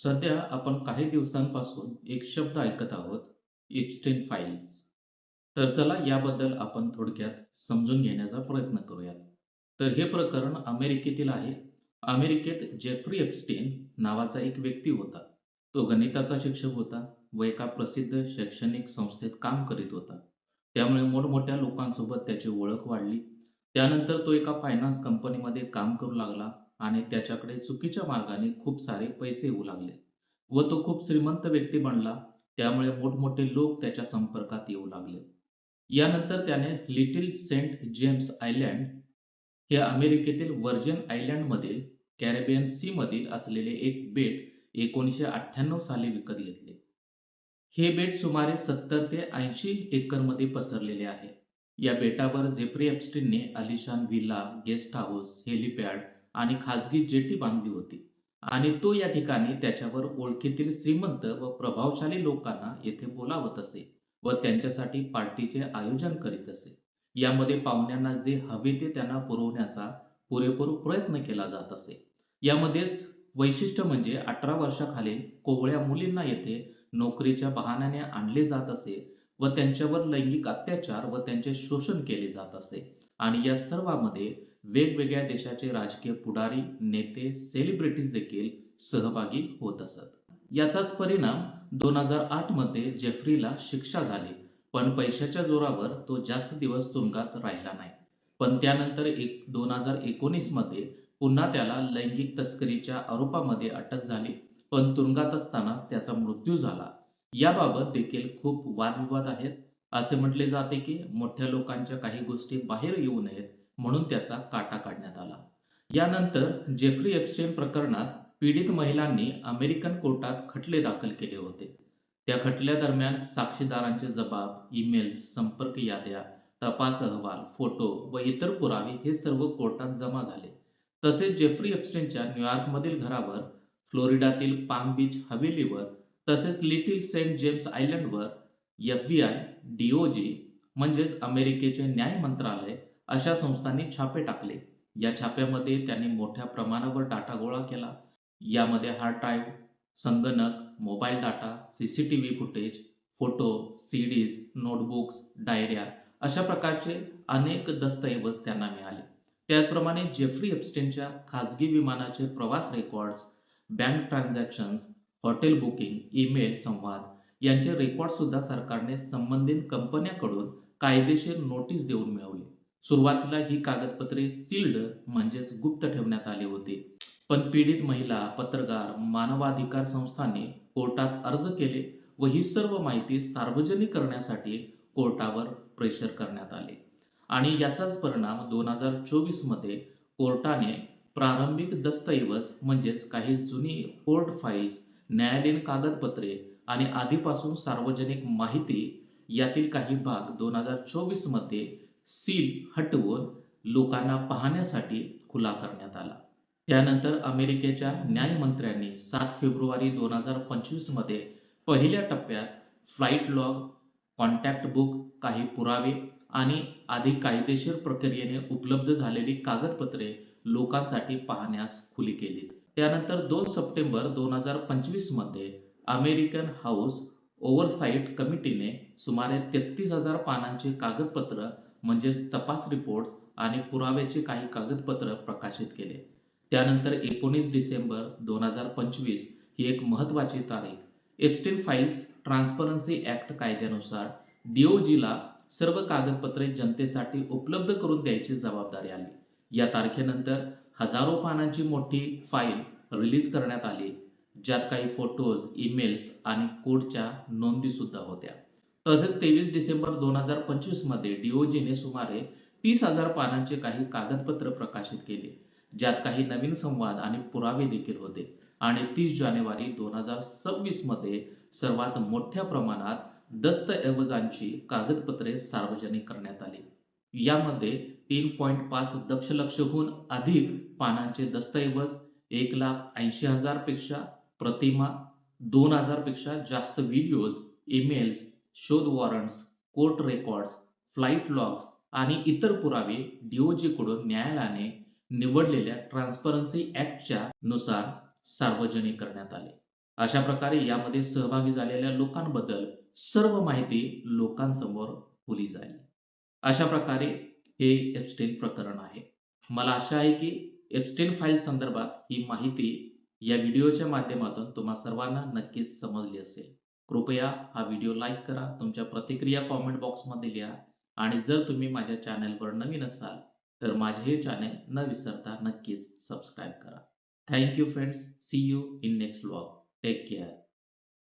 सध्या आपण काही दिवसांपासून एक शब्द ऐकत आहोत, इप्स्टेन फाइल्स. तर चला याबद्दल आपण थोडक्यात समजून घेण्याचा प्रयत्न करूयात. तर हे प्रकरण अमेरिकेतील आहे. अमेरिकेत जेफ्री एप्स्टेन नावाचा एक व्यक्ती होता. तो गणिताचा शिक्षक होता व एका प्रसिद्ध शैक्षणिक संस्थेत काम करीत होता. त्यामुळे मोठमोठ्या लोकांसोबत त्याची ओळख वाढली. त्यानंतर तो एका फायनान्स कंपनीमध्ये काम करू लागला आणि त्याच्याकडे चुकीच्या मार्गाने खूप सारे पैसे येऊ लागले व तो खूप श्रीमंत व्यक्ती बनला. त्यामुळे मोठमोठे लोक त्याच्या संपर्कात येऊ लागले. यानंतर त्याने लिटिल सेंट जेम्स आयलँड हे अमेरिकेतील व्हर्जिन आयलँडमधील कॅरिबियन सी मधील असलेले एक बेट 1998 साली विकत घेतले. हे बेट सुमारे 70 ते 80 एकरमध्ये पसरलेले आहे. या बेटावर जेफ्री एप्स्टीनने आलिशान व्हिला, गेस्ट हाऊस, हेलिपॅड आणि खाजगी जेटी बांधली होती आणि तो या ठिकाणी त्याच्यावर ओळखीतील श्रीमंत व प्रभावशाली लोकांना येथे बोलावत असे व त्यांच्यासाठी पार्टीचे आयोजन करीत असे. यामध्ये पाहुण्यांना जे हवे ते त्यांना पुरवण्याचा पुरेपूर प्रयत्न केला जात असे. यामध्येच वैशिष्ट्य म्हणजे 18 वर्षाखालील कोवळ्या मुलींना येथे नोकरीच्या बहाण्याने आणले जात असे व त्यांच्यावर लैंगिक अत्याचार व त्यांचे शोषण केले जात असे आणि या सर्वांमध्ये वेगवेगळ्या देशाचे राजकीय पुढारी, नेते, सेलिब्रिटीज देखील सहभागी होत असत. याचाच परिणाम 2008 मध्ये जेफ्रीला शिक्षा झाली, पण पैशाच्या जोरावर तो जास्त दिवस तुरुंगात राहिला नाही. पण त्यानंतर 2019 मध्ये पुन्हा त्याला लैंगिक तस्करीच्या आरोपामध्ये अटक झाली, पण तुरुंगात असतानाच त्याचा मृत्यू झाला. याबाबत देखील खूप वादविवाद आहेत. असे म्हटले जाते की मोठ्या लोकांच्या काही गोष्टी बाहेर येऊ नयेत म्हणून त्याचा काटा काढण्यात आला. यानंतर जेफ्री एप्स्टेन प्रकरणात पीडित महिलांनी अमेरिकन कोर्टात खटले दाखल केले होते. त्या खटल्यादरम्यान साक्षीदारांचे जबाब, ईमेल्स, संपर्क याद्या, तपास अहवाल, फोटो व इतर पुरावे हे सर्व कोर्टात जमा झाले. तसेच जेफ्री एप्स्टेनच्या न्यूयॉर्कमधील घरावर, फ्लोरिडातील पाम बीच हवेलीवर तसेच लिटिल सेंट जेम्स आयलँडवर FBI, DOJ म्हणजेच अमेरिकेचे न्याय मंत्रालय अशा संस्थांनी छापे टाकले. या छाप्यामध्ये त्यांनी मोठ्या प्रमाणावर डाटा गोळा केला. यामध्ये हार्ड ड्राईव्ह, संगणक, mobile data, CCTV footage, photo, CDs, notebooks, डायऱ्या अशा प्रकारचे अनेक दस्तऐवज त्यांना मिळाले. त्याचप्रमाणे जेफ्री एप्स्टेनच्या खाजगी विमानाचे प्रवास records, bank transactions, hotel booking, email संवाद यांचे रेकॉर्ड सुद्धा सरकारने संबंधित कंपन्यांकडून कायदेशीर नोटीस देऊन मिळवले. सुरुवातीला ही कागदपत्रे सील्ड म्हणजेच गुप्त ठेवण्यात आली होती. पण पीडित महिला, पत्रकार, मानवाधिकार संस्थांनी कोर्टात अर्ज केले व ही सर्व माहिती सार्वजनिक करण्यासाठी कोर्टावर प्रेशर करण्यात आले. आणि याचाच परिणाम 2024 मध्ये कोर्टाने प्रारंभिक दस्तऐवज म्हणजेच काही जुनी कोर्ट फाईल्स, न्यायालयीन कागदपत्रे आणि आधीपासून सार्वजनिक माहिती यातील काही भाग 2024 मध्ये सील हटवून लोकांना पाहण्यासाठी खुला करण्यात आला. त्यानंतर अमेरिकेच्या न्यायमंत्र्यांनी 7 फेब्रुवारी 2025 मध्ये पहिल्या टप्प्यात फ्लाइट लॉग, कॉन्टॅक्ट बुक, काही पुरावे आणि आधी कायदेशीर प्रक्रियेने उपलब्ध झालेली कागदपत्रे लोकांसाठी पाहण्यास खुली केली. त्यानंतर 2 सप्टेंबर 2025 मध्ये अमेरिकन हाऊस ओव्हरसाईट कमिटीने सुमारे 33,000 पानांचे कागदपत्र म्हणजेच तपास रिपोर्ट्स आणि पुराव्याचे काही कागदपत्र प्रकाशित केले. त्यानंतर 19 डिसेंबर 2025 ही एक महत्त्वाची तारीख. एप्स्टेन फाइल्स ट्रान्सपरन्सी ऍक्ट कायद्यानुसार DOJला सर्व कागदपत्रे जनतेसाठी उपलब्ध करून द्यायची जबाबदारी आली. या तारखेनंतर हजारो पानांची मोठी फाईल रिलीज करण्यात आली, ज्यात काही फोटोज, ईमेल्स आणि कोडच्या नोंदी सुद्धा होत्या. तसेच 23 डिसेंबर 2025 मध्ये DOJने सुमारे 30,000 पानांचे काही कागदपत्र प्रकाशित केले, ज्यात काही नवीन संवाद आणि पुरावे देखील होते. आणि 30 जानेवारी 2026 मध्ये सर्वात मोठ्या प्रमाणात दस्तऐवजांची कागदपत्रे सार्वजनिक करण्यात आली. यामध्ये 3.5 दशलक्षहून अधिक पानांचे दस्तऐवज, 1,80,000 पेक्षा प्रतिमा, 2,000 पेक्षा जास्त व्हिडिओज, ईमेल्स, शोध warrants, court records, flight logs आणि इतर पुरावे DOJ कडून न्यायालयाने निवडलेल्या ट्रान्सपरन्सी ऍक्टच्या नुसार सार्वजनिक करण्यात आले. अशा प्रकारे यामध्ये सहभागी झालेल्या लोकांबद्दल सर्व माहिती लोकांसमोर खुली झाली. अशा प्रकारे हे एप्स्टेन प्रकरण आहे. मला आशा आहे की एप्स्टेन फाईल संदर्भात ही माहिती या व्हिडिओच्या माध्यमातून तुम्हा सर्वांना नक्कीच समजली असेल. कृपया हा व्हिडिओ लाईक करा, तुमच्या प्रतिक्रिया कॉमेंट बॉक्समध्ये लिहा आणि जर तुम्ही माझ्या चॅनलवर नवीन असाल तर माझे हे चॅनल न विसरता नक्कीच सबस्क्राईब करा. Thank you friends. See you in next vlog. Take care.